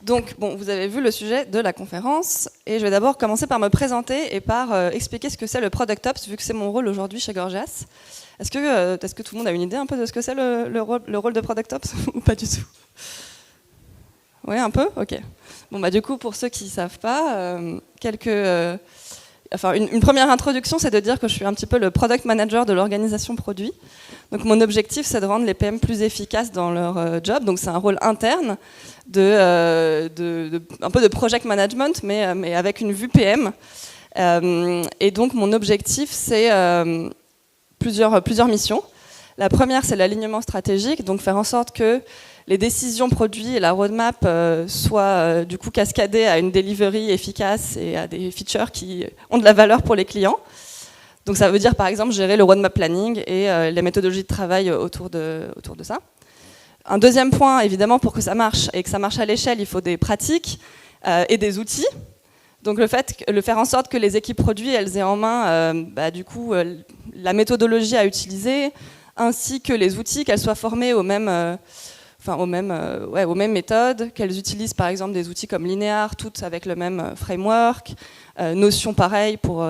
Donc, bon, vous avez vu le sujet de la conférence, et je vais d'abord commencer par me présenter et par expliquer ce que c'est le Product Ops, vu que c'est mon rôle aujourd'hui chez Gorgias. Est-ce que tout le monde a une idée un peu de ce que c'est le rôle de Product Ops ou pas du tout? Oui, un peu? Ok. Bon, bah, du coup, pour ceux qui ne savent pas, une première introduction, c'est de dire que je suis un petit peu le Product Manager de l'organisation produit. Donc, mon objectif, c'est de rendre les PM plus efficaces dans leur job. Donc, c'est un rôle interne un peu de project management, mais avec une vue PM. Et donc, mon objectif, c'est plusieurs missions. La première, c'est l'alignement stratégique, donc faire en sorte que les décisions produits et la roadmap soient du coup cascadées à une delivery efficace et à des features qui ont de la valeur pour les clients. Donc ça veut dire par exemple gérer le roadmap planning et les méthodologies de travail autour de ça. Un deuxième point, évidemment, pour que ça marche et que ça marche à l'échelle, il faut des pratiques et des outils. Donc le faire en sorte que les équipes produits elles aient en main du coup la méthodologie à utiliser, ainsi que les outils, qu'elles soient formées aux mêmes méthodes, qu'elles utilisent par exemple des outils comme Linear, toutes avec le même framework, Notion pareil pour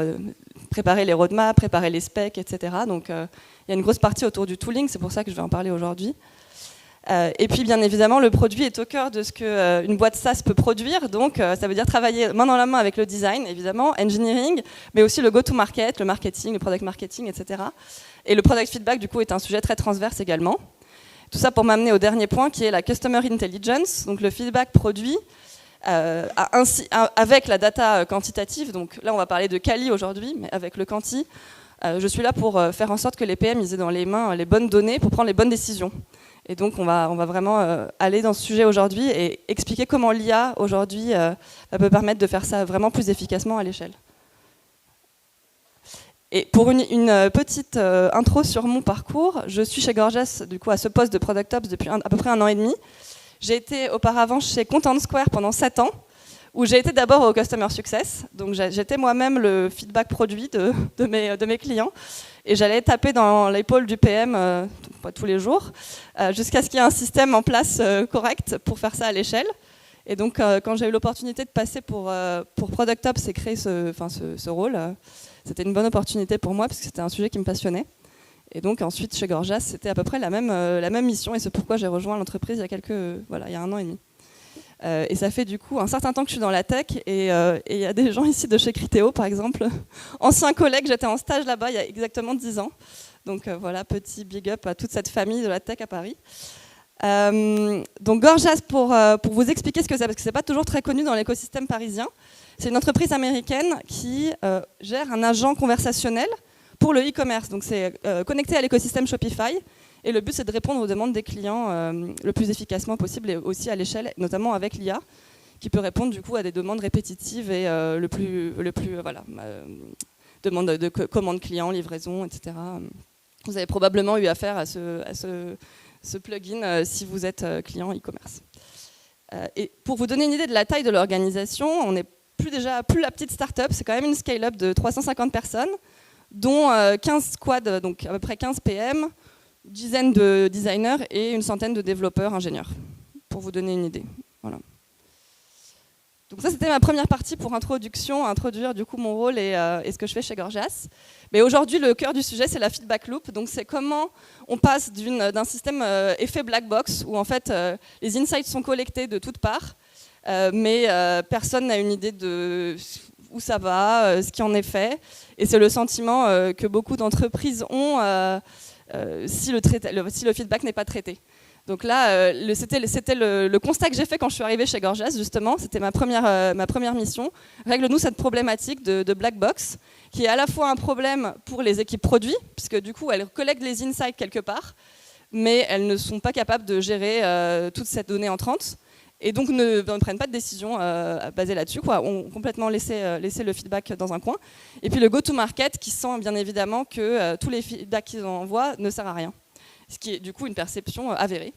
préparer les roadmaps, préparer les specs, etc. Donc il y a une grosse partie autour du tooling, c'est pour ça que je vais en parler aujourd'hui. Et puis bien évidemment le produit est au cœur de ce qu'une boîte SaaS peut produire, donc ça veut dire travailler main dans la main avec le design évidemment, engineering, mais aussi le go-to-market, le marketing, le product marketing, etc. Et le product feedback du coup est un sujet très transverse également. Tout ça pour m'amener au dernier point qui est la customer intelligence, donc le feedback produit avec la data quantitative. Donc là on va parler de quali aujourd'hui, mais avec le quanti, je suis là pour faire en sorte que les PM aient dans les mains les bonnes données pour prendre les bonnes décisions. Et donc on va vraiment aller dans ce sujet aujourd'hui et expliquer comment l'IA aujourd'hui peut permettre de faire ça vraiment plus efficacement à l'échelle. Et pour une petite intro sur mon parcours, je suis chez Gorgias du coup à ce poste de Product Ops depuis à peu près 1 an et demi. J'ai été auparavant chez Content Square pendant 7 ans, où j'ai été d'abord au Customer Success. Donc j'étais moi-même le feedback produit de mes clients. Et j'allais taper dans l'épaule du PM, pas tous les jours, jusqu'à ce qu'il y ait un système en place correct pour faire ça à l'échelle. Et donc quand j'ai eu l'opportunité de passer pour Product Ops et créer ce rôle, c'était une bonne opportunité pour moi, parce que c'était un sujet qui me passionnait. Et donc ensuite, chez Gorgias, c'était à peu près la même mission, et c'est pourquoi j'ai rejoint l'entreprise il y a 1 an et demi. Et ça fait du coup un certain temps que je suis dans la tech, et il y a des gens ici de chez Criteo, par exemple, anciens collègues, j'étais en stage là-bas il y a exactement 10 ans. Donc voilà, petit big up à toute cette famille de la tech à Paris. Donc Gorgias, pour vous expliquer ce que c'est, parce que c'est pas toujours très connu dans l'écosystème parisien, c'est une entreprise américaine qui gère un agent conversationnel pour le e-commerce. Donc c'est connecté à l'écosystème Shopify. Et le but, c'est de répondre aux demandes des clients le plus efficacement possible, et aussi à l'échelle, notamment avec l'IA, qui peut répondre du coup à des demandes répétitives et demandes de commandes clients, livraison, etc. Vous avez probablement eu affaire à ce plugin si vous êtes client e-commerce. Et pour vous donner une idée de la taille de l'organisation, on n'est plus la petite start-up, c'est quand même une scale-up de 350 personnes, dont 15 squads, donc à peu près 15 PM, une dizaine de designers et une centaine de développeurs ingénieurs, pour vous donner une idée. Voilà. Donc ça, c'était ma première partie pour introduire du coup mon rôle et ce que je fais chez Gorgias. Mais aujourd'hui, le cœur du sujet, c'est la feedback loop. Donc c'est comment on passe d'un système effet black box, où en fait les insights sont collectés de toutes parts, mais personne n'a une idée de où ça va, ce qui en est fait. Et c'est le sentiment que beaucoup d'entreprises ont si le feedback n'est pas traité. Donc là, c'était le constat que j'ai fait quand je suis arrivée chez Gorgias, justement. C'était ma première mission. Règle-nous cette problématique de black box, qui est à la fois un problème pour les équipes produits, puisque du coup, elles collectent les insights quelque part, mais elles ne sont pas capables de gérer toute cette donnée entrante, et donc ne prennent pas de décision basée là-dessus, quoi. On complètement laissé le feedback dans un coin. Et puis le go-to-market qui sent bien évidemment que tous les feedbacks qu'ils envoient ne servent à rien. Ce qui est du coup une perception avérée.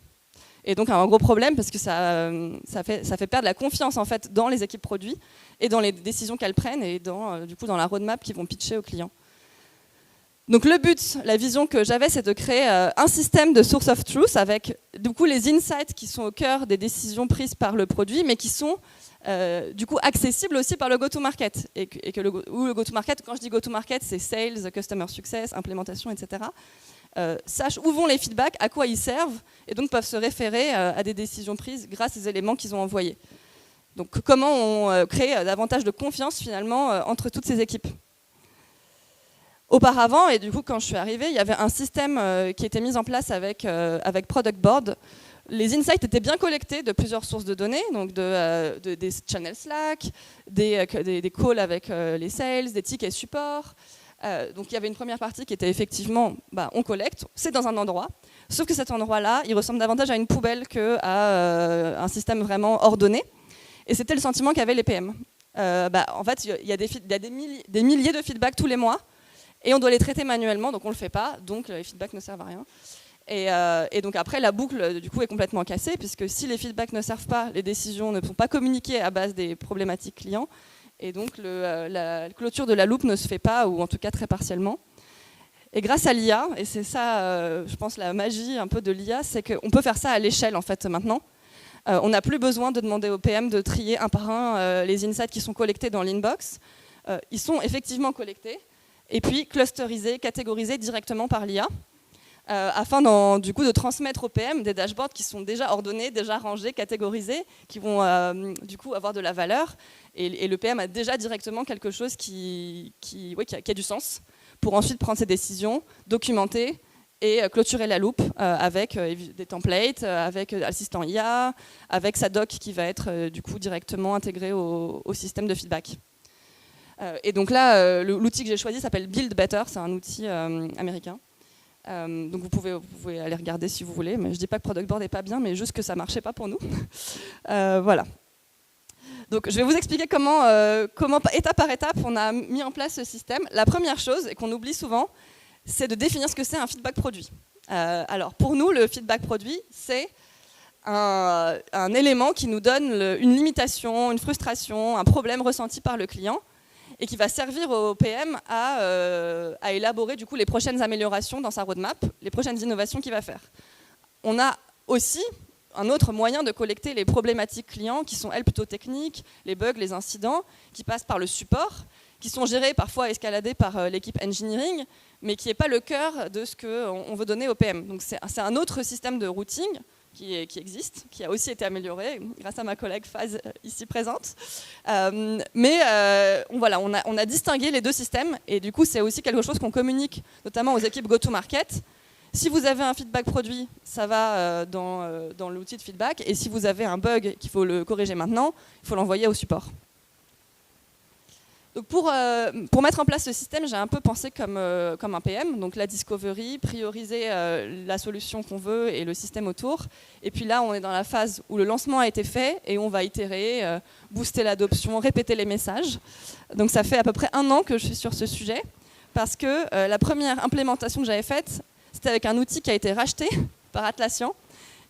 Et donc un gros problème, parce que ça fait perdre la confiance en fait dans les équipes produits et dans les décisions qu'elles prennent, et dans la roadmap qu'ils vont pitcher aux clients. Donc le but, la vision que j'avais, c'est de créer un système de source of truth avec du coup les insights qui sont au cœur des décisions prises par le produit, mais qui sont du coup accessibles aussi par le go-to-market. Ou le go-to-market, quand je dis go-to-market, c'est sales, customer success, implémentation, etc. Sachent où vont les feedbacks, à quoi ils servent, et donc peuvent se référer à des décisions prises grâce aux éléments qu'ils ont envoyés. Donc comment on crée davantage de confiance finalement entre toutes ces équipes. Auparavant, et du coup quand je suis arrivée, il y avait un système qui était mis en place avec Product Board. Les insights étaient bien collectés de plusieurs sources de données, donc des channels Slack, des calls avec les sales, des tickets support. Donc il y avait une première partie qui était effectivement, on collecte, c'est dans un endroit, sauf que cet endroit-là, il ressemble davantage à une poubelle qu'à un système vraiment ordonné. Et c'était le sentiment qu'avaient les PM. En fait, il y a des milliers de feedbacks tous les mois, et on doit les traiter manuellement, donc on ne le fait pas, donc les feedbacks ne servent à rien. Et donc après, la boucle du coup est complètement cassée, puisque si les feedbacks ne servent pas, les décisions ne sont pas communiquées à base des problématiques clients, et donc la clôture de la loupe ne se fait pas, ou en tout cas très partiellement. Et grâce à l'IA, et c'est ça, je pense, la magie un peu de l'IA, c'est qu'on peut faire ça à l'échelle en fait maintenant. On n'a plus besoin de demander au PM de trier un par un les insights qui sont collectés dans l'inbox. Ils sont effectivement collectés, et puis clusterisés, catégorisés directement par l'IA. Afin du coup de transmettre au PM des dashboards qui sont déjà ordonnés, déjà rangés, catégorisés, qui vont du coup avoir de la valeur. Et le PM a déjà directement quelque chose qui a du sens pour ensuite prendre ses décisions, documenter et clôturer la loupe avec des templates, avec l'assistant IA, avec sa doc qui va être du coup directement intégrée au système de feedback. Et donc là, l'outil que j'ai choisi s'appelle Build Better, c'est un outil américain. Donc vous pouvez aller regarder si vous voulez, mais je ne dis pas que Product Board n'est pas bien, mais juste que ça ne marchait pas pour nous. Voilà. Donc je vais vous expliquer comment, étape par étape, on a mis en place ce système. La première chose, et qu'on oublie souvent, c'est de définir ce que c'est un feedback produit. Alors pour nous, le feedback produit, c'est un élément qui nous donne une limitation, une frustration, un problème ressenti par le client, et qui va servir au PM à élaborer du coup les prochaines améliorations dans sa roadmap, les prochaines innovations qu'il va faire. On a aussi un autre moyen de collecter les problématiques clients qui sont, elles, plutôt techniques, les bugs, les incidents, qui passent par le support, qui sont gérés, parfois escaladés par l'équipe engineering, mais qui n'est pas le cœur de ce qu'on veut donner au PM. Donc c'est un autre système de routing qui existe, qui a aussi été amélioré grâce à ma collègue Faz ici présente. Voilà, on a distingué les deux systèmes, et du coup c'est aussi quelque chose qu'on communique notamment aux équipes go-to-market. Si vous avez un feedback produit, ça va dans l'outil de feedback, et si vous avez un bug qu'il faut le corriger maintenant, il faut l'envoyer au support. Donc pour mettre en place ce système, j'ai un peu pensé comme un PM, donc la discovery, prioriser la solution qu'on veut et le système autour. Et puis là, on est dans la phase où le lancement a été fait et on va itérer, booster l'adoption, répéter les messages. Donc ça fait à peu près 1 an que je suis sur ce sujet, parce que la première implémentation que j'avais faite, c'était avec un outil qui a été racheté par Atlassian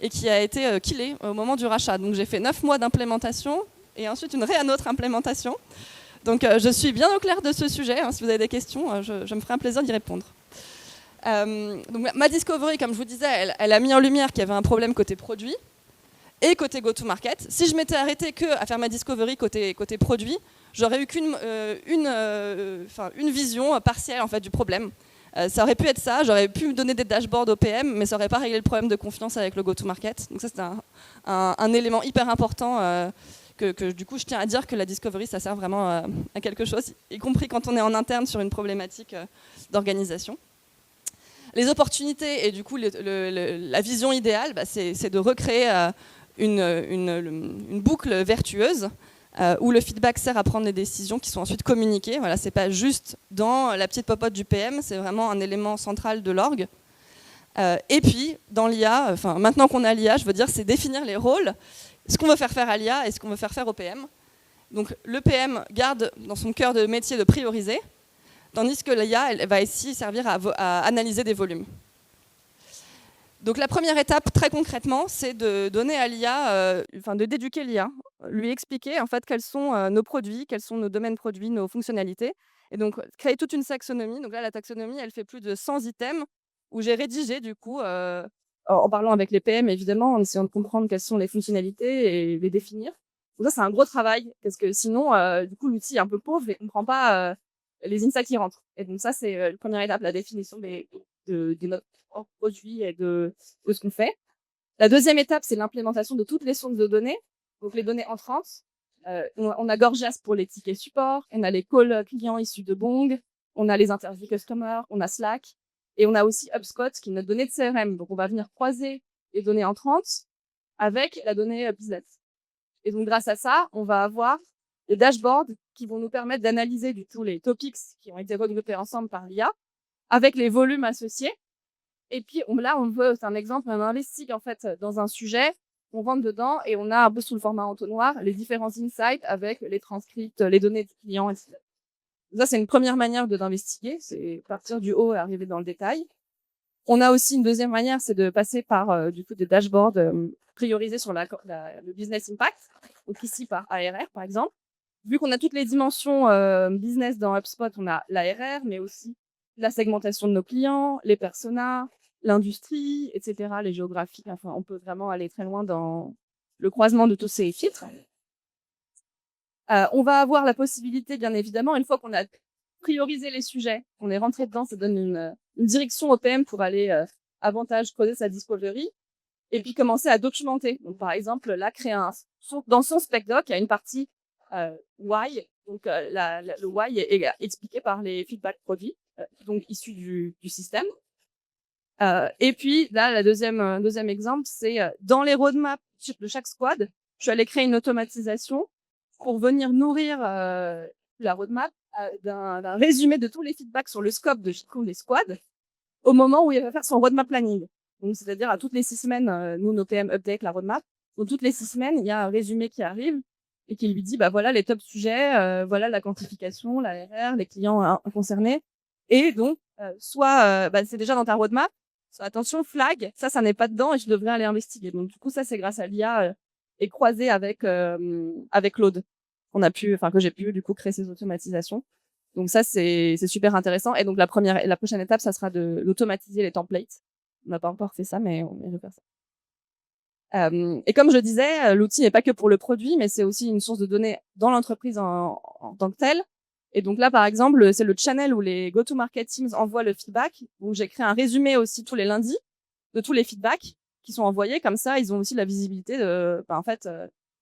et qui a été killé au moment du rachat. Donc j'ai fait 9 mois d'implémentation et ensuite une autre implémentation. Donc je suis bien au clair de ce sujet. Hein, si vous avez des questions, je me ferai un plaisir d'y répondre. Donc, ma discovery, comme je vous disais, elle a mis en lumière qu'il y avait un problème côté produit et côté go-to-market. Si je m'étais arrêtée qu'à faire ma discovery côté produit, j'aurais eu une vision partielle en fait, du problème. Ça aurait pu être ça, j'aurais pu me donner des dashboards au PM, mais ça n'aurait pas réglé le problème de confiance avec le go-to-market. Donc ça, c'est un élément hyper important que du coup, je tiens à dire que la discovery, ça sert vraiment à quelque chose, y compris quand on est en interne sur une problématique d'organisation. Les opportunités et du coup, la vision idéale, c'est de recréer une boucle vertueuse où le feedback sert à prendre des décisions qui sont ensuite communiquées. Voilà, c'est pas juste dans la petite popote du PM, c'est vraiment un élément central de l'org. Et puis, dans l'IA, maintenant qu'on a l'IA, je veux dire, c'est définir les rôles, ce qu'on veut faire à l'IA et ce qu'on veut faire au PM. Donc, le PM garde dans son cœur de métier de prioriser, tandis que l'IA, elle va ici servir à analyser des volumes. Donc la première étape, très concrètement, c'est de donner à l'IA, d'éduquer l'IA, lui expliquer en fait quels sont nos produits, quels sont nos domaines produits, nos fonctionnalités, Et donc, créer toute une taxonomie. Donc là, la taxonomie, elle fait plus de 100 items où j'ai rédigé, du coup, en parlant avec les PM, évidemment, en essayant de comprendre quelles sont les fonctionnalités et les définir. Donc ça, c'est un gros travail, parce que sinon, du coup, l'outil est un peu pauvre et ne comprend pas les insights qui rentrent. Et donc ça, c'est la première étape, la définition de notre produit et de ce qu'on fait. La deuxième étape, c'est l'implémentation de toutes les sources de données, donc les données entrantes. On a Gorgias pour les tickets support, on a les calls clients issus de Bong, on a les interviews customer, on a Slack, et on a aussi HubSpot qui est notre donnée de CRM. Donc, on va venir croiser les données entrantes avec la donnée business. Et donc, grâce à ça, on va avoir des dashboards qui vont nous permettre d'analyser du tout les topics qui ont été regroupés ensemble par l'IA avec les volumes associés. Et puis, là, on veut, c'est un exemple, on investit en fait dans un sujet, on rentre dedans et on a un peu sous le format entonnoir les différents insights avec les transcripts, les données du client, etc. Ça, c'est une première manière d'investiguer, c'est partir du haut et arriver dans le détail. On a aussi une deuxième manière, c'est de passer par du coup des dashboards priorisés sur le business impact, donc ici par ARR par exemple. Vu qu'on a toutes les dimensions business dans HubSpot, on a l'ARR, mais aussi la segmentation de nos clients, les personas, l'industrie, etc., les géographies. Enfin, on peut vraiment aller très loin dans le croisement de tous ces filtres. On va avoir la possibilité, bien évidemment, une fois qu'on a priorisé les sujets, on est rentré dedans, ça donne une direction au PM pour aller avantage creuser sa discovery et puis commencer à documenter. Donc, par exemple, là, créer dans son spec doc, il y a une partie why. Donc, le why est expliqué par les feedbacks produits, donc issus du système. Et puis, là, le deuxième exemple, c'est dans les roadmaps de chaque squad, je suis allée créer une automatisation pour venir nourrir la roadmap d'un résumé de tous les feedbacks sur le scope de chacun des squads au moment où il va faire son roadmap planning. Donc, c'est-à-dire à toutes les 6 semaines, nous, nos PM update la roadmap. Donc, toutes les 6 semaines, il y a un résumé qui arrive et qui lui dit, bah voilà les top sujets, voilà la quantification, la RR, les clients concernés. Et donc, soit c'est déjà dans ta roadmap, soit attention, flag, ça n'est pas dedans et je devrais aller investiguer. Donc, du coup, ça, c'est grâce à l'IA et croisé avec Claude que j'ai pu du coup créer ces automatisations. Donc ça, c'est super intéressant. Et donc la prochaine étape, ça sera de l'automatiser les templates. On n'a pas encore fait ça, mais on va faire ça. Et comme je disais, l'outil n'est pas que pour le produit, mais c'est aussi une source de données dans l'entreprise en tant que telle. Et donc là, par exemple, c'est le channel où les go-to-market teams envoient le feedback, où j'ai créé un résumé aussi tous les lundis de tous les feedbacks qui sont envoyés. Comme ça, ils ont aussi la visibilité de,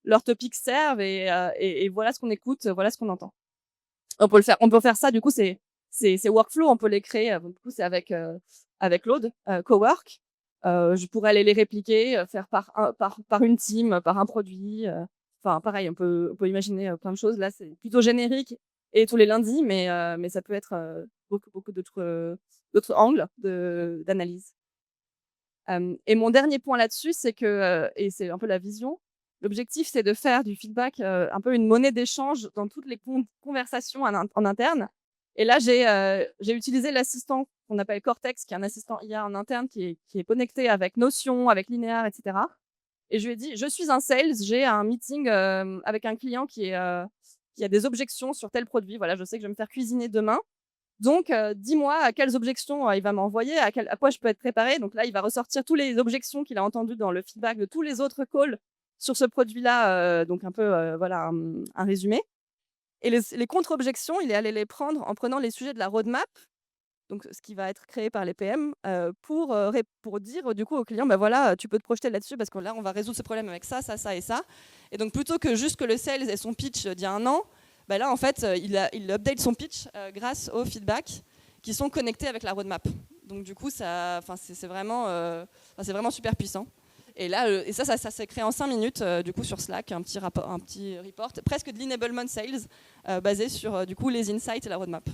leurs topics servent et voilà ce qu'on écoute, voilà ce qu'on entend. On peut faire ça, du coup, c'est workflow, on peut les créer, du coup, c'est avec Claude, Cowork. Je pourrais aller les répliquer, faire par une team, par un produit. Enfin, pareil, on peut imaginer plein de choses. Là, c'est plutôt générique et tous les lundis, mais ça peut être beaucoup d'autres angles d'analyse. Et mon dernier point là-dessus, c'est que, et c'est un peu la vision, l'objectif, c'est de faire du feedback un peu une monnaie d'échange dans toutes les conversations en interne. Et là, j'ai utilisé l'assistant qu'on appelle Cortex, qui est un assistant IA en interne, qui est connecté avec Notion, avec Linear, etc. Et je lui ai dit, je suis un sales, j'ai un meeting avec un client qui a des objections sur tel produit. Voilà, je sais que je vais me faire cuisiner demain. Donc, dis-moi à quelles objections il va m'envoyer, à quoi je peux être préparé. Donc là, il va ressortir toutes les objections qu'il a entendues dans le feedback de tous les autres calls sur ce produit-là, donc un peu un résumé. Et les contre-objections, il est allé les prendre en prenant les sujets de la roadmap, donc ce qui va être créé par les PM, pour dire du coup au client, bah voilà, tu peux te projeter là-dessus parce que là, on va résoudre ce problème avec ça, ça, ça et ça. Et donc plutôt que juste que le sales ait son pitch d'il y a un an, bah là, en fait, il update son pitch grâce aux feedbacks qui sont connectés avec la roadmap. Donc du coup, c'est vraiment super puissant. Et là, ça s'est créé en 5 minutes, du coup, sur Slack, un petit report, presque de l'enablement sales, basé sur du coup les insights et la roadmap.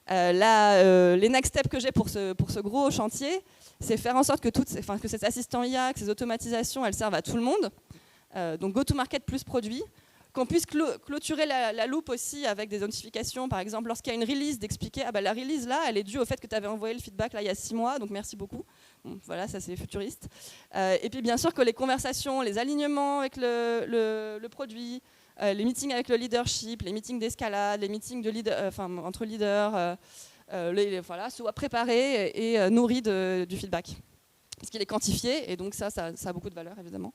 Les next steps que j'ai pour ce gros chantier, c'est faire en sorte que cet assistant IA, que ces automatisations, elles servent à tout le monde. Donc go-to-market plus produit. Qu'on puisse clôturer la loupe aussi avec des notifications, par exemple, lorsqu'il y a une release, d'expliquer « Ah bah la release, là, elle est due au fait que tu avais envoyé le feedback là, il y a 6 mois, donc merci beaucoup. » Bon, voilà, ça c'est futuriste. Et puis bien sûr que les conversations, les alignements avec le produit, les meetings avec le leadership, les meetings d'escalade, les meetings entre leaders, voilà, soient préparés et nourris du feedback. Parce qu'il est quantifié, et donc ça a beaucoup de valeur, évidemment.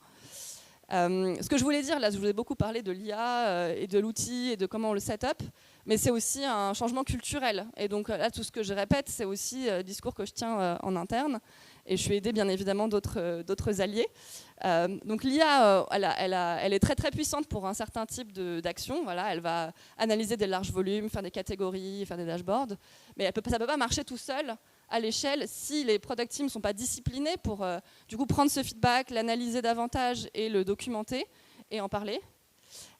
Ce que je voulais dire, là, je vous ai beaucoup parlé de l'IA et de l'outil et de comment on le set up, mais c'est aussi un changement culturel. Et donc là, tout ce que je répète, c'est aussi le discours que je tiens en interne. Et je suis aidée, bien évidemment, d'autres alliés. Donc l'IA, elle est très, très puissante pour un certain type d'action. Voilà, elle va analyser des larges volumes, faire des catégories, faire des dashboards. Mais ça ne peut pas marcher tout seul à l'échelle si les product teams ne sont pas disciplinés pour du coup prendre ce feedback, l'analyser davantage et le documenter et en parler.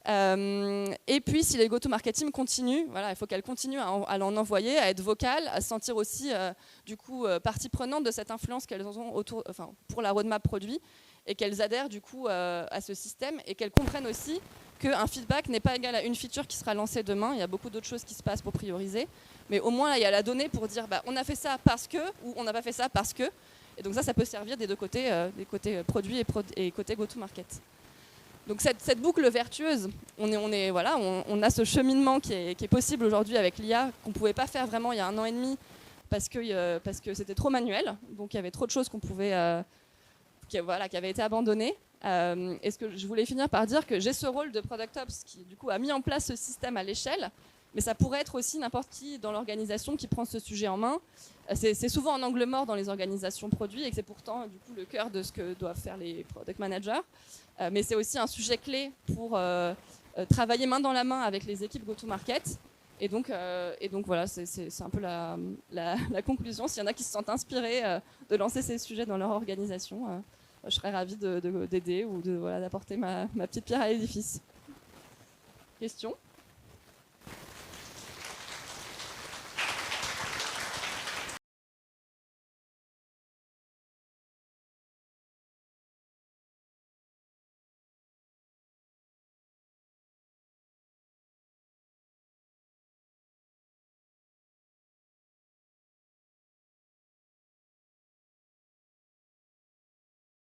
Et puis si les go-to-market teams continuent, voilà, il faut qu'elles continuent à l'en envoyer, à être vocales, à se sentir aussi du coup partie prenante de cette influence qu'elles ont pour la roadmap produit, et qu'elles adhèrent du coup à ce système, et qu'elles comprennent aussi qu'un feedback n'est pas égal à une feature qui sera lancée demain. Il y a beaucoup d'autres choses qui se passent pour prioriser. Mais au moins, là, il y a la donnée pour dire on a fait ça parce que, ou on n'a pas fait ça parce que. Et donc ça peut servir des deux côtés, des côtés produits et côté go-to-market. Donc cette boucle vertueuse, on a ce cheminement qui est possible aujourd'hui avec l'IA, qu'on ne pouvait pas faire vraiment il y a 1 an et demi, parce que c'était trop manuel. Donc il y avait trop de choses qui avaient été abandonnées. Et ce que je voulais finir par dire, que j'ai ce rôle de Product Ops qui du coup a mis en place ce système à l'échelle, mais ça pourrait être aussi n'importe qui dans l'organisation qui prend ce sujet en main. C'est souvent un angle mort dans les organisations produits, et que c'est pourtant du coup le cœur de ce que doivent faire les product managers. Mais c'est aussi un sujet clé pour travailler main dans la main avec les équipes go-to-market. Et donc voilà, c'est un peu la conclusion. S'il y en a qui se sentent inspirés de lancer ces sujets dans leur organisation, je serais ravie d'aider ou d'apporter ma petite pierre à l'édifice. Question ?